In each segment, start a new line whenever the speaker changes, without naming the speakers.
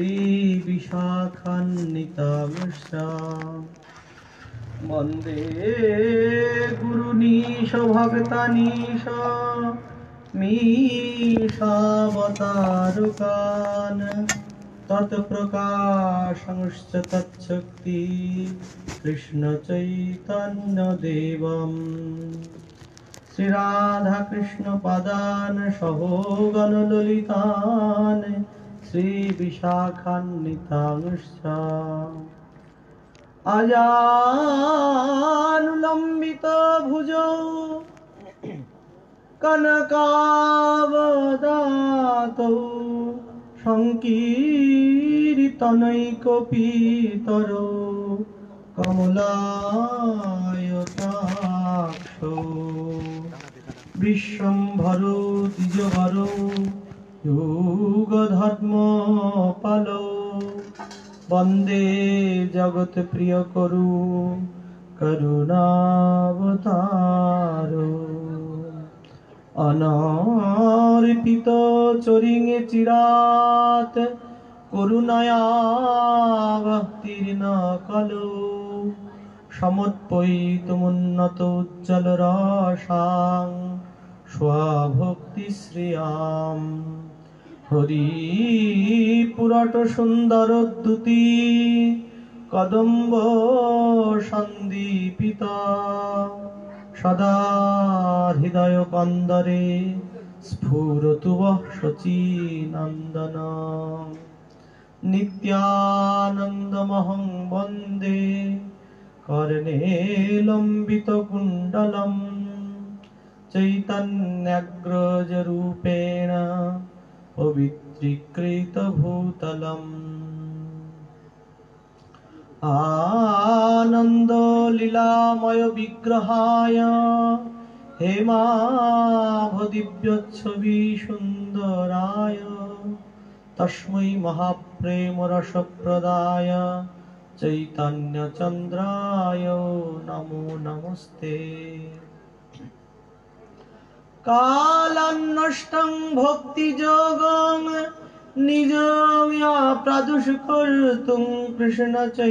श्रीविशाखान्वितांश्च वन्दे गुरुनीश भगतानीश मीशावतारुकान् तत्प्रकाशंश्च तच्छक्ति कृष्णचैतन्यदेवम् श्रीराधाकृष्णपदान् सहोगणललितान् श्रीविशाखान्वितांश्च अजानुलम्बितभुजौ कनकावदातौ सङ्कीर्तनैकपीतरौ कमलायताक्षौ विश्वम्भरो द्विजवरो योगधर्मपालो वन्दे जगत्प्रियकरो करुणावतारो अनार्पितचरिङे चिरात् करुणयावतीर्न कलो समुत्पैतुमुन्नतोज्ज्वलराशां स्वभक्तिश्रियाम् हरिपुरट सुन्दरोद्धुति कदम्ब सन्दीपिता सदा हृदय कन्दरे स्फुरतु वः शचीनन्दन नित्यानन्दमहं वन्दे कर्णेलम्बितकुण्डलं चैतन्यग्रजरूपेण पवित्रीकृतभूतलम् आनन्दलीलामय विग्रहाय हेमाभदिव्यच्छवि सुन्दराय तस्मै महाप्रेमरसप्रदाय चैतन्यचन्द्राय नमो नमस्ते। कालान्नष्टं भक्तियोगं निजं या प्रादुष्कर्तुं कृष्णचैतन्यनामा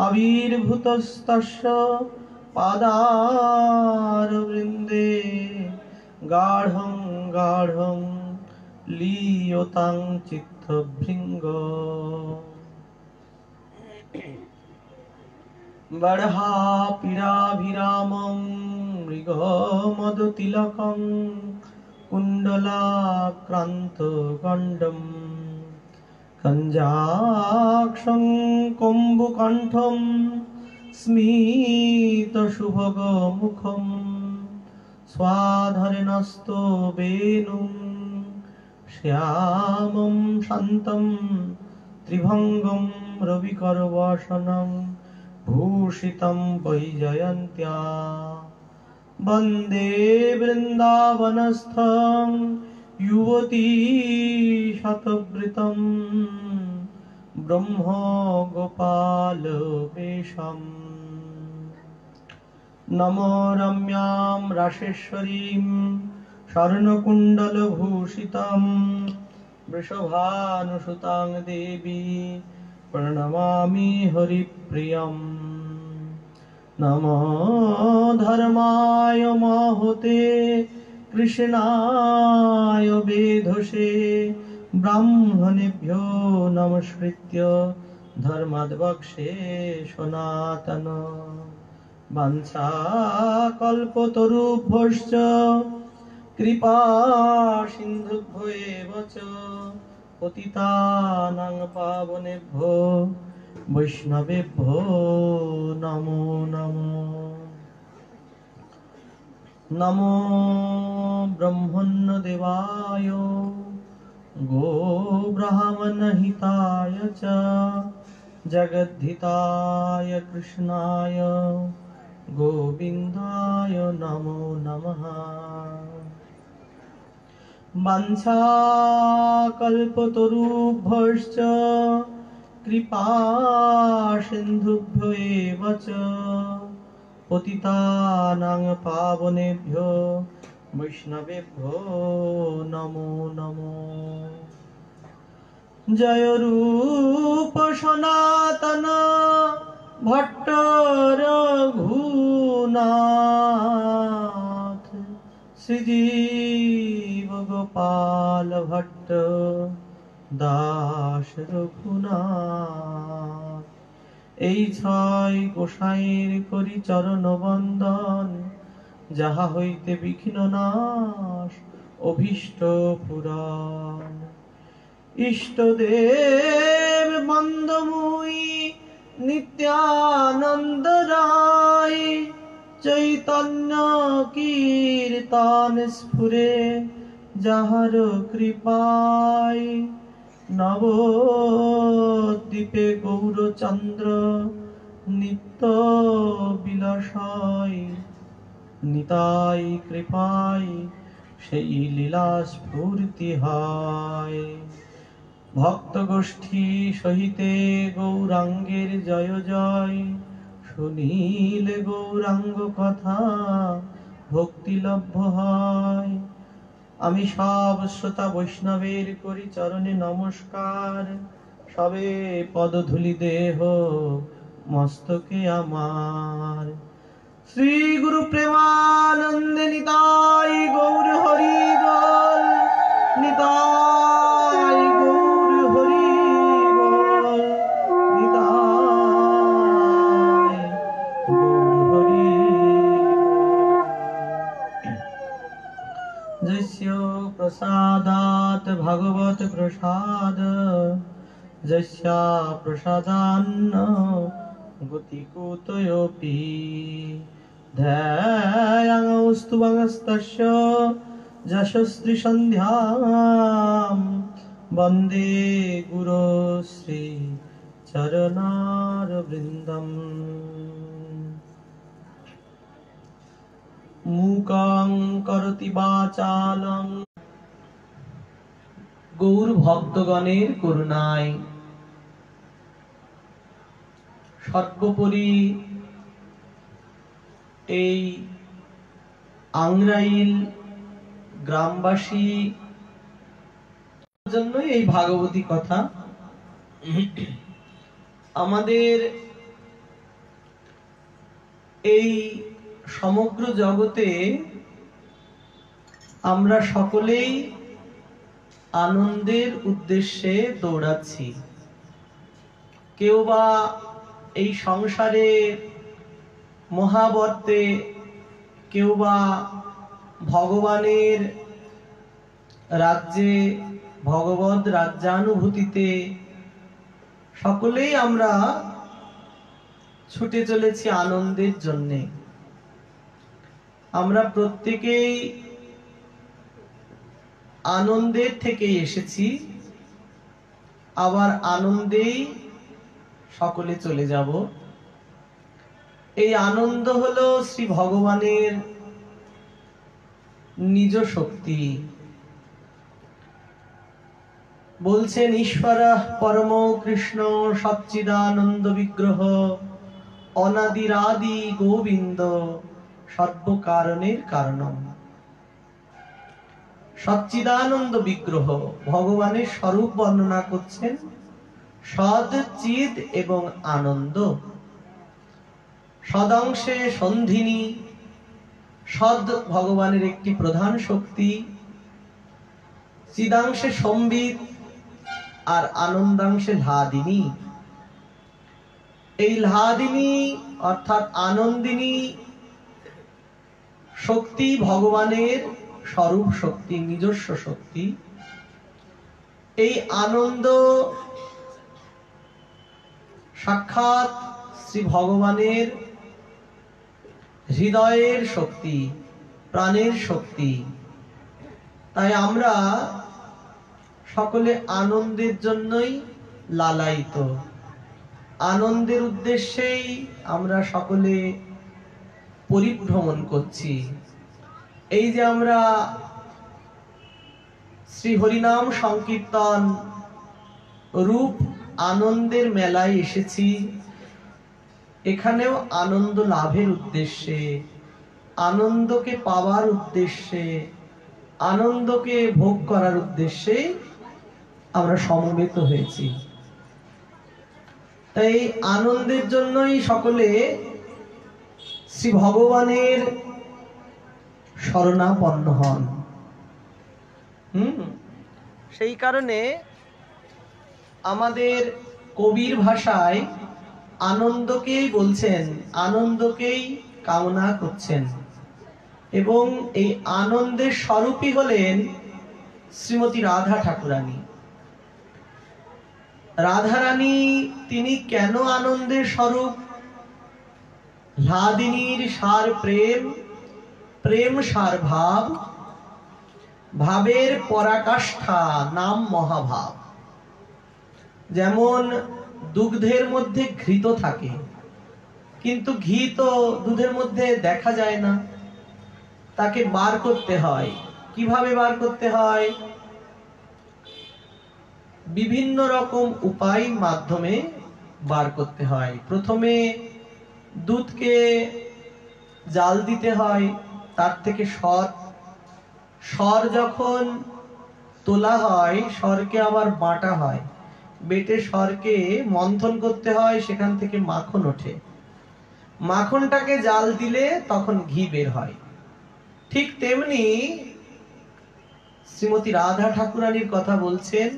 आविर्भूतस्तस्य पादारविन्दे गाढं गाढं लीयतां चित्तभृङ्ग बर्हापीडाभिरामं मृगमदतिलकं कुण्डलाक्रान्तगण्डं कञ्जाक्षं कम्बुकण्ठं स्मितसुभगमुखं स्वाधरेणस्तो वेणुं श्यामं शान्तं त्रिभङ्गं रविकरवासनं भूषितं वैजयन्त्या वन्दे वृन्दावनस्थं युवती शतवृतं ब्रह्मगोपालवेषम् नमो रम्यां रासेश्वरीं स्वर्णकुण्डलभूषितं वृषभानुसुतां देवी प्रणमामि हरिप्रियम् नमो धर्माय माहुते कृष्णाय वेधसे ब्राह्मणेभ्यो नमस्कृत्य धर्माद्वक्षे सनातन वाञ्छाकल्पतरुभ्यश्च कृपा सिन्धुभ्यो एव च पतितानां पावनेभ्यो वैष्णवेभ्यो नमो नमो। नमो ब्रह्मण्यदेवाय गोब्राह्मणहिताय च जगद्धिताय कृष्णाय गोविन्दाय नमो नमः। वाञ्छाकल्पतरुभ्यश्च कृपा सिन्धुभ्यो एव च पतितानां पावनेभ्यो वैष्णवेभ्यो नमो नमो। जय रूप सनातन भट्ट रघुनाथ श्रीजीव गोपाल भट्ट दास रघुनाथ। এই ছয় গোসাইয়ের করি চরণ বন্দন, যাহা হইতে বিঘ্ন নাশ অভীষ্ট পুরাণ। ইষ্টদেব বন্দমুই নিত্যানন্দ রায়, চৈতন্য কীর্তন স্ফুরে যাহার কৃপায়। নবদ্বীপে গৌরচন্দ্র নিত্য বিলাসয়, নিতাই কৃপায় সেই লীলা স্ফূর্তি হয়। ভক্ত গোষ্ঠী সহিতে গৌরাঙ্গের জয় জয়, শুনিলে গৌরাঙ্গ কথা ভক্তিলভ্য হয়। আমি সব শ্রোতা বৈষ্ণবের করি চরণে নমস্কার, সবে পদধূলি দেহ মস্তকে আমার। শ্রী গুরু প্রেমানন্দে নিতাই গৌর হরি বল, নিতাই গৌর হরি বল, নিতাই গৌর হরি বল। যস্য প্রসাদাৎ ভগবত প্রসাদ, যস্য প্রসাদান্ন গতি কুতয়োপি। ধ্যায়াংস্তু বংস্তস্য যশস্বী সন্ধ্যাম, বন্দে গুরু শ্রী চরণারবিন্দম। মূকং করোতি বাচালং। গৌর ভক্তগণের করুণায় সর্বোপরি এই আংরাইল গ্রামবাসী জন্য এই ভাগবতী কথা। আমাদের এই সমগ্র জগতে আমরা সকলেই আনন্দের উদ্দেশ্যে দৌড়াচ্ছি। কেউ বা এই সংসারে মহাবর্তে, কেউ বা ভগবানের রাজ্যে, ভগবদ রাজ্যানুভূতিতে সকলেই আমরা ছুটে চলেছি আনন্দের জন্যে। আমরা প্রত্যেকেই আনন্দের থেকে এসেছি, আবার আনন্দেই সকলে চলে যাব। এই আনন্দ হলো শ্রী ভগবানের নিজ শক্তি। বলছেন ঈশ্বরঃ পরম কৃষ্ণ সচ্চিদানন্দ বিগ্রহ, অনাদিরাদি গোবিন্দ সর্বকারণের কারণম। সচ্চিদানন্দ বিগ্রহ ভগবানের স্বরূপ বর্ণনা করছেন, সদ চিদ এবং আনন্দ। সদংশে সন্ধিনী, সদ ভগবানের একটি প্রধান শক্তি, চিদাংশে সম্বিত আর আনন্দাংশে লাদিনী। এই লাদিনী অর্থাৎ আনন্দিনী শক্তি ভগবানের স্বরূপ শক্তি, নিজস্ব শক্তি। এই আনন্দ সাক্ষাৎ শ্রী ভগবানের হৃদয়ের শক্তি, প্রাণের শক্তি। তাই আমরা সকলে আনন্দের জন্যই লালায়িত, আনন্দের উদ্দেশ্যেই আমরা সকলে পরিভ্রমণ করছি। এই যে আমরা শ্রী হরিনাম সংকীর্তন রূপ আনন্দের মেলায় এসেছি, এখানেও আনন্দ লাভের উদ্দেশ্যে, আনন্দকে পাওয়ার উদ্দেশ্যে, আনন্দকে ভোগ করার উদ্দেশ্যে আমরা সমবেত হয়েছি। তাই আনন্দের জন্যই সকলে শ্রী ভগবানের শরণাপন্ন হন। সেই কারণে আমাদের কবির ভাষায় আনন্দকেই বলছেন, আনন্দকেই কামনা করছেন, এবং এই আনন্দের স্বরূপই হলেন শ্রীমতী রাধা ঠাকুরানী। রাধারানী তিনি কেন আনন্দের স্বরূপ? লাদিনীর সার প্রেম, প্রেম সার ভাব, ভাবের পরাকাষ্ঠা নাম মহাভাব। যেমন দুগ্ধের মধ্যে ঘৃত থাকে, কিন্তু ঘি তো দুধের মধ্যে দেখা যায় না, তাকে বার করতে হয়। কিভাবে বার করতে হয়? বিভিন্ন রকম উপায় মাধ্যমে বার করতে হয়। প্রথমে দুধকে জাল দিতে হয়, তার থেকে সর যখন তোলা হয়, সরকে আবার বাটা হয়, বেটে সরকে মন্থন করতে হয়, সেখান থেকে মাখন ওঠে। মাখনটাকে জাল দিলে তখন ঘি বের হয়। ঠিক তেমনি শ্রীমতী রাধা ঠাকুরানীর কথা বলছেন,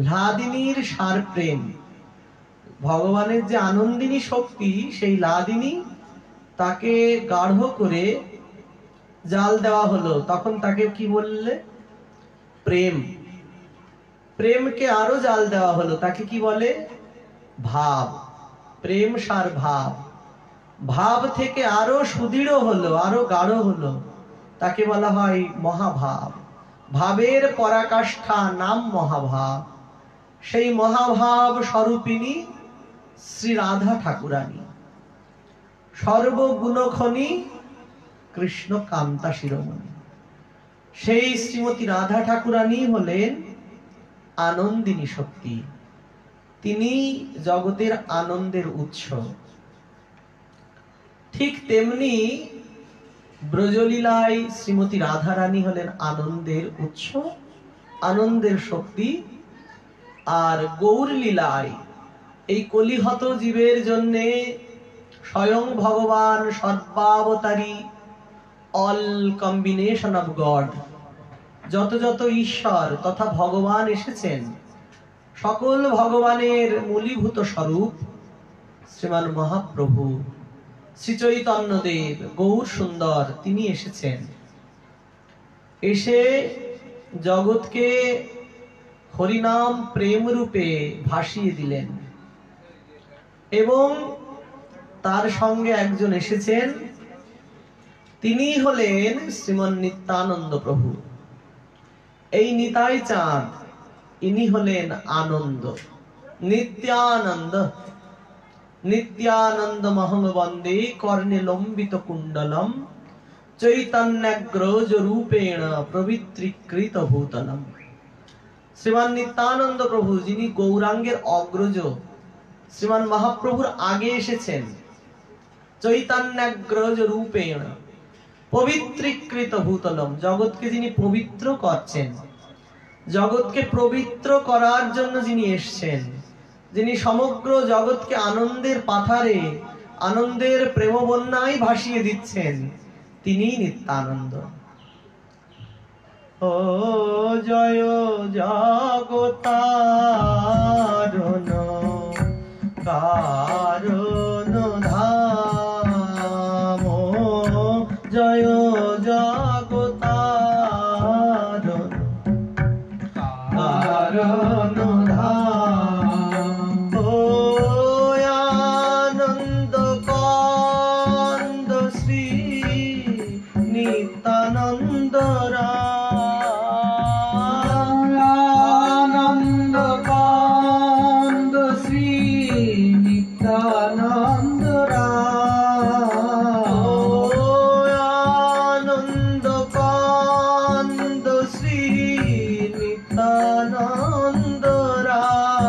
লাদিনীর সার প্রেম। ভগবানের যে আনন্দিনী শক্তি, সেই লাদিনী, তাকে গাঢ় করে জাল দেওয়া হলো, তখন তাকে কি বললে? প্রেম। প্রেমকে আরো জাল দেওয়া হলো, তাকে কি বলে? ভাব। প্রেম সার ভাব। ভাব থেকে আরো সুদৃঢ় হলো, আরো গাঢ় হলো, তাকে বলা হয় মহাভাব। ভাবের পরাকাষ্ঠা নাম মহাভাব। সেই মহাভাব স্বরূপিনী শ্রী রাধা ঠাকুরানী, সর্বগুণখনি কৃষ্ণ কান্তা শিরোমণি। সেই শ্রীমতী রাধা ঠাকুরানী হলেন আনন্দিনী শক্তি। তিনি জগতের আনন্দের উৎস। ঠিক তেমনি ব্রজলীলায় শ্রীমতী রাধা রানী হলেন আনন্দের উৎস, আনন্দের শক্তি। আর গৌর লীলায় এই কলিহত জীবের জন্য স্বয়ং ভগবান সর্বাবতারী, অল কম্বিনেশন অফ গড, যত যত ঈশ্বর তথা ভগবান এসেছেন, সকল ভগবানের মূলীভূত স্বরূপ শ্রীমান মহাপ্রভু শ্রী চৈতন্যদেব গৌর সুন্দর, তিনি এসেছেন। এসে জগৎকে হরিনাম প্রেম রূপে ভাসিয়ে দিলেন, এবং তার সঙ্গে একজন এসেছেন, তিনি হলেন শ্রীমন নিত্যানন্দ প্রভু। এই নিতাই চাঁদ, ইনি হলেন আনন্দ, নিত্যানন্দ। নিত্যানন্দ মহম বন্দে কর্ণে লম্বিত কুণ্ডলম চৈতন্যগ্রজ রূপেণ প্রবৃত্তিকৃত ভূতলম। শ্রীমান নিত্যানন্দ প্রভু, যিনি গৌরাঙ্গের অগ্রজ, শ্রীমান মহাপ্রভুর আগে এসেছেন, চৈতন্যগ্রজ রূপেণ পবিত্রীকৃত ভূতলম, জগৎকে যিনি পবিত্র করছেন, জগৎকে পবিত্র করার জন্য যিনি এসছেন, যিনি সমগ্র জগৎকে আনন্দের পাথারে, আনন্দের প্রেম বন্যায় ভাসিয়ে দিচ্ছেন, তিনিই নিত্যানন্দ। ও জয় জগতারণ কারণ ধাম, জয় জগতারণ কারণ ধাম। ও আনন্দ কন্দ শ্রী নিত্যানন্দ আনন্দ কন্দ শ্রী নিত্যানন্দ রাম।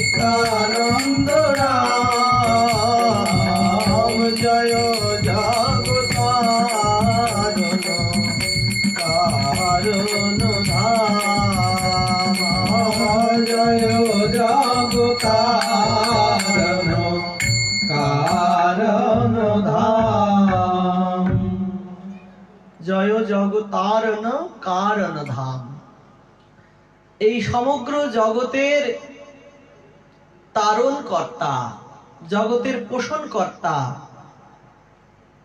নিত্যানন্দ রাম জয় জগতারণ কারণ ধাম জয় জগতারণ কারণ ধাম জয় জগতারণ কারণ ধাম। এই সমগ্র জগতের তারণ কর্তা, জগতের পোষণ কর্তা,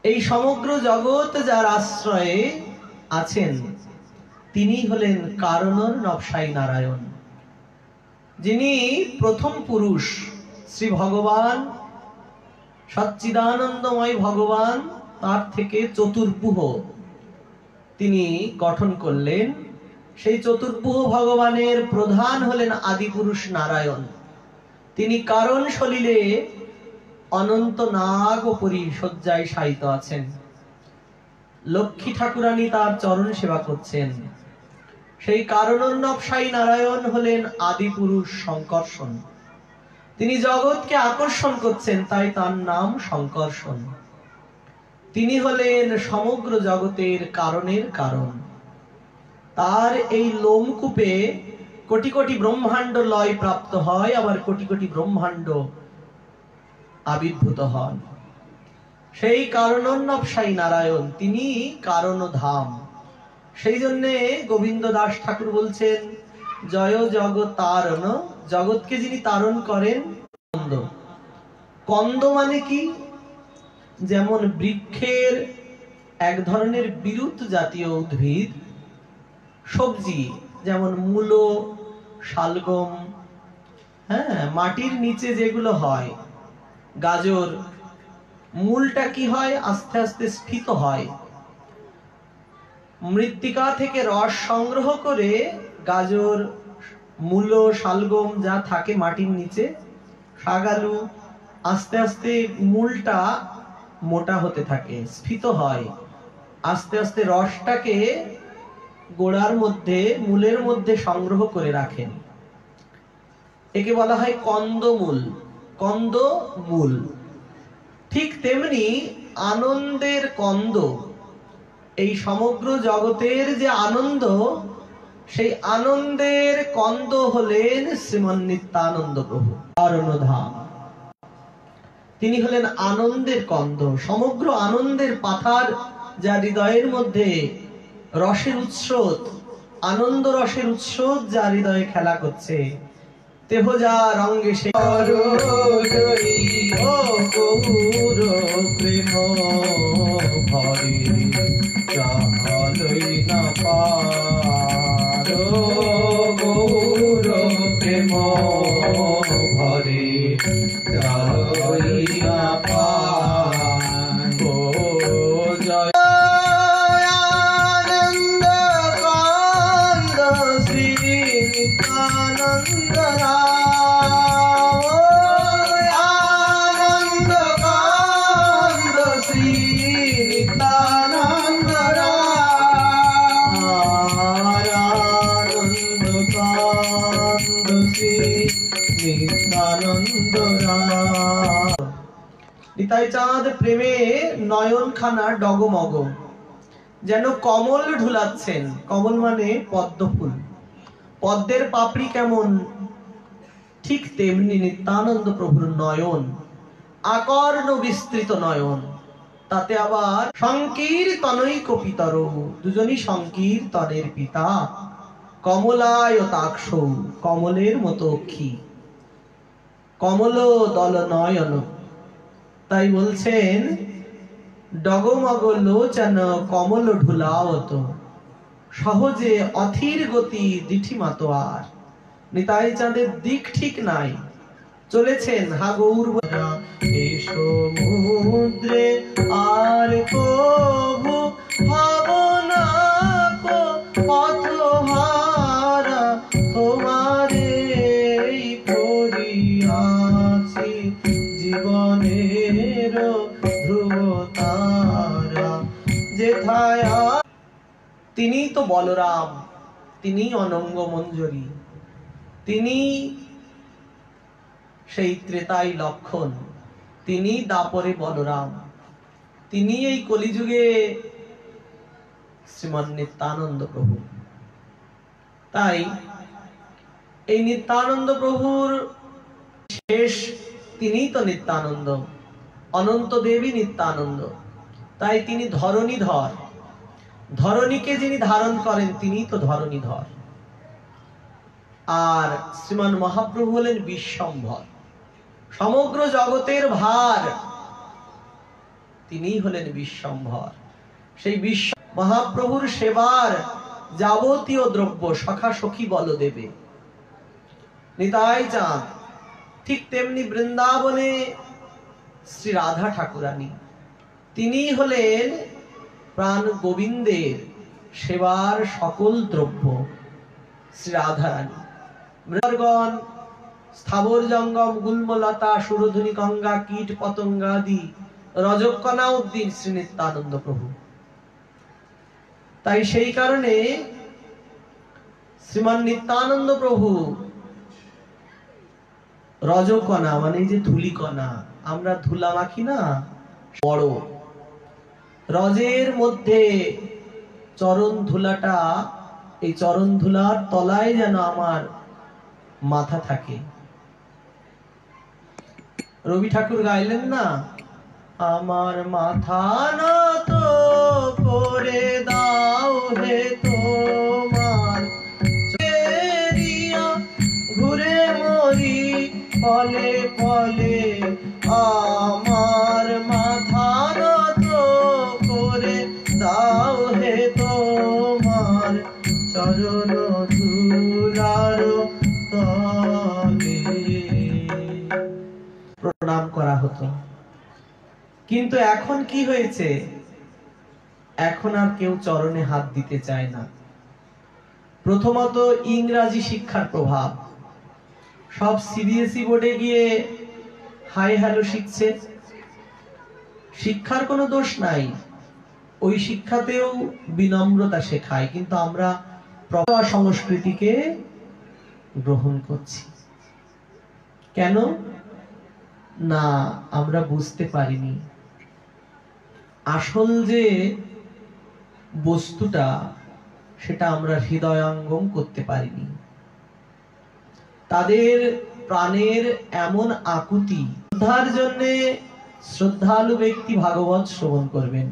এই সমগ্র জগৎ যার আশ্রয়ে আছেন তিনি হলেন কারণর নবসাই নারায়ণ, যিনি প্রথম পুরুষ। শ্রী ভগবান সচ্চিদানন্দময় ভগবান তার থেকে চতুর্ভুজ তিনি গঠন করলেন। সেই চতুর্ভুজ ভগবানের প্রধান হলেন আদিপুরুষ নারায়ণ। তিনি কারণ সলিলে অনন্ত নাগ পরিশয্যায় শায়িত আছেন। লক্ষ্মী ঠাকুরানী তার চরণ সেবা করছেন। সেই কারণোন্নব সাই নারায়ণ হলেন আদিপুরুষ শঙ্কর্ষণ। তিনি জগৎকে আকর্ষণ করছেন, তাই তার নাম শঙ্কর্ষণ। তিনি হলেন সমগ্র জগতের কারণের কারণ। তার এই লোমকূপে কোটি কোটি ব্রহ্মাণ্ড লয় প্রাপ্ত হয়, আবার কোটি কোটি ব্রহ্মাণ্ড আবির্ভূত হন। সেই কারণোন্নব সাই নারায়ণ, তিনি কারণ ধাম। সেই জন্যে গোবিন্দ দাস ঠাকুর বলছেন জয় জগতারণ, জগৎকে যিনি তারণ করেন। কন্দ, কন্দ মানে কি? যেমন বৃক্ষের এক ধরনের বিরুৎ জাতীয় উদ্ভিদ, সবজি যেমন মূলো, শালগম, মাটির নিচে যেগুলো হয়, গাজর, মূলটা কি হয়? আস্তে আস্তে স্ফীত হয়। মৃত্তিকা থেকে রস সংগ্রহ করে গাজর, মূলো, শালগম যা থাকে মাটির নিচে, শাক, আলু, আস্তে আস্তে মূলটা মোটা হতে থাকে, স্ফীত হয়। আস্তে আস্তে রসটাকে গোড়ার মধ্যে, মূলের মধ্যে সংগ্রহ করে রাখেন। একে বলা হয় কন্দমূল, কন্দমূল। ঠিক তেমনি আনন্দের কন্দ, এই সমগ্র জগতের যে আনন্দ, সেই আনন্দের কন্দ হলেন শ্রীমন নিত্যানন্দ প্রভু কারণধাম। তিনি হলেন আনন্দের কন্দ, সমগ্র আনন্দের পাথার, যা হৃদয়ের মধ্যে রসের উৎসব, আনন্দ রসের উৎসব যা হৃদয়ে খেলা করছে। তেহ যা রঙ্গে সে প্রেম ভরে চালই না পার, গৌর প্রেম ভরে চালই না পার। জয় আনন্দ কান্দ শ্রী নিত্যানন্দ রাম, আনন্দ কান্দ শ্রী নিত্যানন্দ রাম, আনন্দ কান্দ শ্রী নিত্যানন্দ রাম। নিতাই চাঁদ প্রেমে নয়ন খানা ডগমগ, যেন কমল ঢুলাচ্ছেন। কমল মানে পদ্ম ফুল, পদ্মের পাপড়ি কেমন, ঠিক তেমনি নিত্যানন্দ প্রভুর নয়ন, আকর্ণ বিস্তৃত নয়ন। তাতে আবার সংকীর্তনই কপিতর, দুজনই সংকীর্তনের পিতা। কমলায় তাক্ষ, কমলের মতো অক্ষী, কমল দল নয়ন। তাই বলছেন ডগমগ লোচন কমল ঢুলাওত, সহজে অথির গতি দিঠি মাতোয়ার। নিতাই চাঁদের দিক ঠিক নাই, চলেছেন হা গৌর এই সমুদ্রে আর কভু ভাবনা কো পথহারা, তোমারে করিয়াছি জীবনের ধ্রুবতারা। যেথায় তিনি তো বলরাম, তিনি অনঙ্গ মঞ্জরি, তিনি সেই ত্রেতাই লক্ষণ, তিনি দাপরে বলরাম, তিনি এই কলিযুগে শ্রীমান নিত্যানন্দ প্রভু। তাই এই নিত্যানন্দ প্রভুর শেষ, তিনি তো নিত্যানন্দ, অনন্ত দেবী নিত্যানন্দ। তাই তিনি ধরণীধর, ধরণীকে যিনি ধারণ করেন তিনি তো ধরণীধর। আর শ্রীমান মহাপ্রভু হলেন বিশ্বম্ভর, সমগ্র জগতের ভার তিনি হলেন বিশ্বম্ভর। সেই বিশ্ব মহাপ্রভুর সেবার যাবতীয় দ্রব্য সখা সখী বল দেবে, নিতাই চাঁদ। ঠিক তেমনি বৃন্দাবনে শ্রী রাধা ঠাকুরানী, তিনি হলেন প্রাণ গোবিন্দের সেবার সকল দ্রব্য শ্রী রাধারানী। মৃগণ, স্থাবর জঙ্গম, গুল্মলতা, সুরধুনী, গঙ্গা, কীট পতঙ্গাদি, রজকণা উদ্দিন শ্রী নিত্যানন্দ প্রভু। তাই সেই কারণে শ্রীমান নিত্যানন্দ প্রভু রজকণা, মানে যে ধূলিকণা, আমরা ধুলা মাখি না, বড় রজের মধ্যে চরণ ধুলাটা, এই চরণ ধুলার তলায় যেন আমার মাথা থাকে। রবি ঠাকুর গাইলেন না, আমার মাথা নত করে দাও হে তোমার, ঘুরে মরি ফলে ফলে, আমার মাথা নত করে দাও হে তোমার, চরণ ধুলার তলে প্রণাম করা হতো। কিন্তু এখন কি হয়েছে, এখন আর কেউ চরণে হাত দিতে চায় না। প্রথমত ইংরাজি শিক্ষার প্রভাব, সব সিবিএসই বোর্ডে গিয়ে হাই হ্যালো শিখছে। শিক্ষার কোনো দোষ নাই, ওই শিক্ষাতেও বিনম্রতা শেখায়, কিন্তু আমরা সংস্কৃতিকে গ্রহণ করছি কেন না, আমরা বুঝতে পারিনি আসল যে বস্তুটা, সেটা আমরা হৃদয়ঙ্গম করতে পারিনি। তাদের প্রাণের এমন আকুতি, শ্রদ্ধার জন্যে শ্রদ্ধালু ব্যক্তি ভাগবত শ্রবণ করবেন।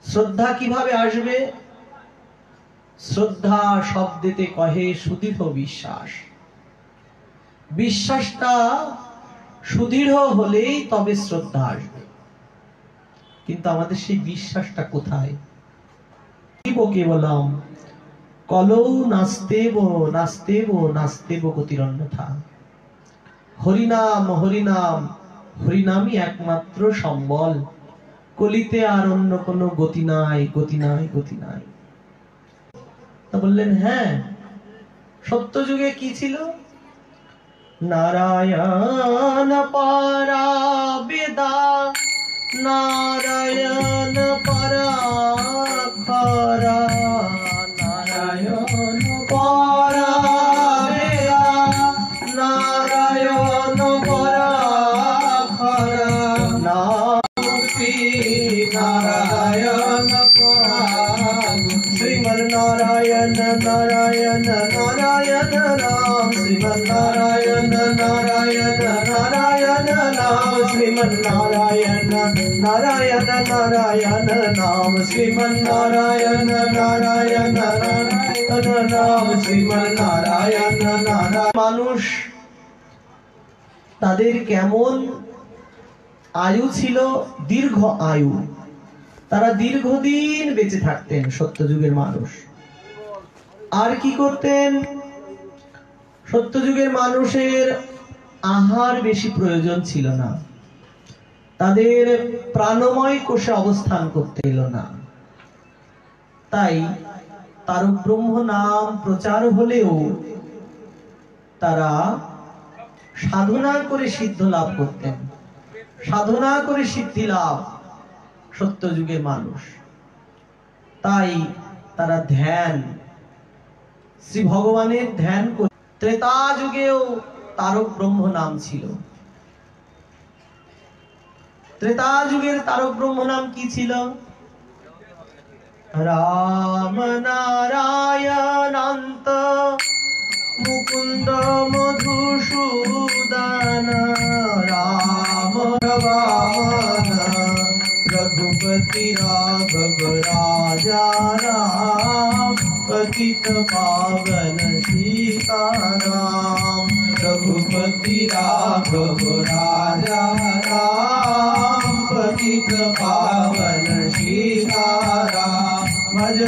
শ্রদ্ধা কিভাবে আসবে? শ্রদ্ধা শব্দেতে কহে সুদৃঢ় বিশ্বাস। বিশ্বাসটা সুদৃঢ় হলেই তবে শ্রদ্ধা আসবে। কিন্তু আমাদের সেই বিশ্বাসটা কোথায়? কেবলম কলৌ নাস্তেব নাস্তেব নাস্তেব গতিরন্যথা। হরিনাম হরিনাম, হরিনামই একমাত্র সম্বল, কলিতে আর অন্য কোনো গতি নাই, গতি নাই, গতি নাই। তা বললেন হ্যাঁ, সত্য যুগে কি ছিল? নারায়ণ পারা বেদা, নারায়ণ পারা খরা, নারায়ণ পারা বেদা, নারায়ণ পারা খরা, নারায়ণ পারা, শ্রীমন নারায়ণ নারায়ণ নারায়ণ নাম, শ্রীমন নারায়ণ নারায়ণ নারায়ণ নাম, শ্রীমন নারায়ণ নারায়ণ নারায়ণ নাম, শ্রীমন নারায়ণ নারায়ণ নারায়ণ নাম, শ্রীমন নারায়ণ নারায়ণ। মানুষ তাদের কেমন আয়ু ছিল? দীর্ঘ আয়ু, তারা দীর্ঘদিন বেঁচে থাকতেন সত্যযুগের মানুষ। আর কি করতেন? সত্যযুগের মানুষের আহার বেশি প্রয়োজন ছিল না, তাদের প্রাণময় কোষে অবস্থান করতে এলো না। তাই তার ব্রহ্ম নাম প্রচার হলেও তারা সাধনা করে সিদ্ধ লাভ করতেন, সাধনা করে সিদ্ধি লাভ সত্যযুগের মানুষ। তাই তারা ধ্যান, শ্রী ভগবানের ধ্যান করে। ত্রেতা যুগেও তারক ব্রহ্ম নাম ছিল। ত্রেতা যুগের তারক ব্রহ্ম নাম কি ছিল? রাম নারায়ণান্ত মুকুন্দ মধুসূদন রাম বামন রঘুপতি রাঘব রাজা রাম পতিত পাवन सीताराम रघुपति राघव राजा राम पतित पावन सीताराम भज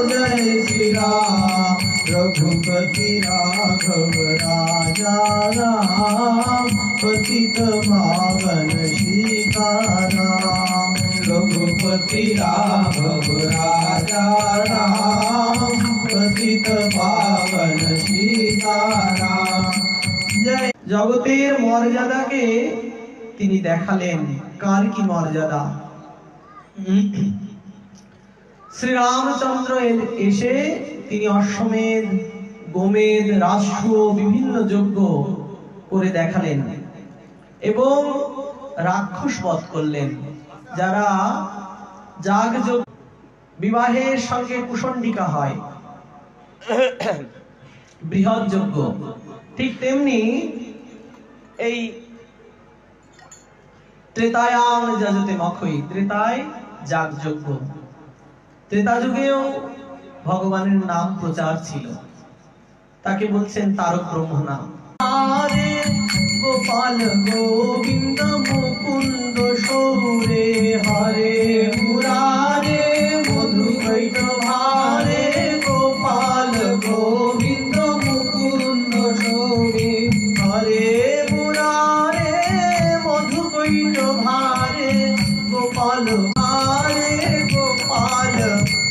जय श्री राम रघुपति राघव राजा राम पतित पावन सीताराम रघुपति राघव राजा राम पतित पावन सीताराम जय। জগতের মর্যাদাকে তিনি দেখালেন। কার কি মর্যাদা? শ্রী রামচন্দ্র এসে তিনি অশ্বমেধ, গোমেধ, রাষ্ট্র বিভিন্ন যজ্ঞ করে দেখালেন এবং রাক্ষস বধ করলেন। যারা যাগযজ্ঞ, বিবাহের সঙ্গে কুশণ্ডিকা হয়, বৃহৎ যজ্ঞ, ঠিক তেমনি এই ত্রেতায়াং যজতে মখৈ, ত্রেতায় যাগযজ্ঞ। ত্রেতা যুগেও ভগবানের নাম প্রচার ছিল, তাকে বলছেন তারক ব্রহ্ম নাম। হরে গোপাল গোবিন্দ মুকুন্দ সৌরে হরে মুরারে মধু কৈটভারে গোপাল গোবিন্দ মুকুন্দ সৌরে হরে মুরারে মধু কৈটভারে গোপাল হারে গোপাল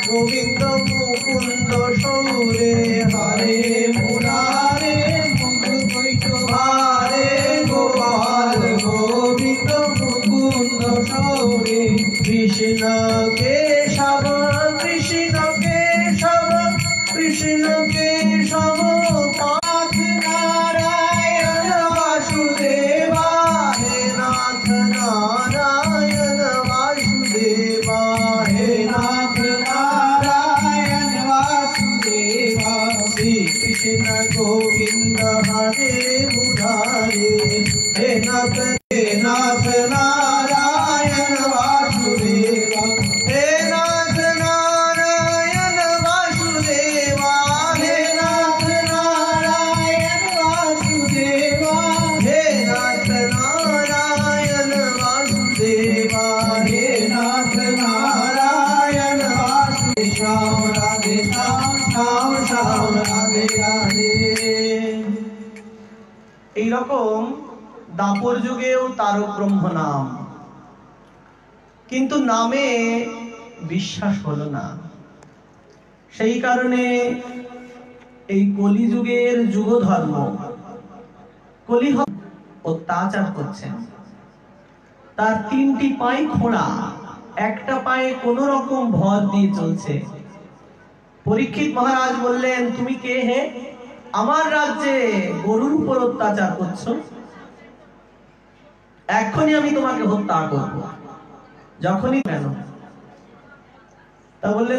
গোবিন্দ মুকুন্দ সৌরে হরে মুরারে মধু কৈটভারে গোপাল গোবিন্দ মুকুন্দ সৌরে কৃষ্ণ কেশব কৃষ্ণ কেশব কৃষ্ণ কেশব নাথ নারায়ণ বাসুদেবা হে নাথ নারায়ণ বাসুদেবা হে নাথ নারায়ণ বাসুদেবা শ্রী কৃষ্ণ গোবিন্দ হরে মুরারে হে নাথ নারায়ণ বাসুদেবা হে নাথ নারায়ণ বাসুদেবা হে নাথ নারায়ণ বাসুদেবা হে নাথ নারায়ণ বাসুদেবা হে নাথ নারায়ণ বাসুদেবা। শ্যাম রাধে শ্যাম শ্যাম শ্যাম রাধে রাধে। এইরকম দাপর যুগেও তারক ব্রহ্ম নাম, কিন্তু নামে বিশ্বাস হলো না। সেই কারণে এই কলিযুগের যুগ ধর্ম কলি অত্যাচার করছেন। তার তিনটি পায়ে খোঁড়া, একটা পায়ে কোন রকম ভর দিয়ে চলছে। পরীক্ষিত মহারাজ বললেন, তুমি কে হে? আমার রাজ্যে গরুর উপর অত্যাচার করছো, এখনই আমি তোমাকে হত্যা করব। যখনই কেন? তা বললেন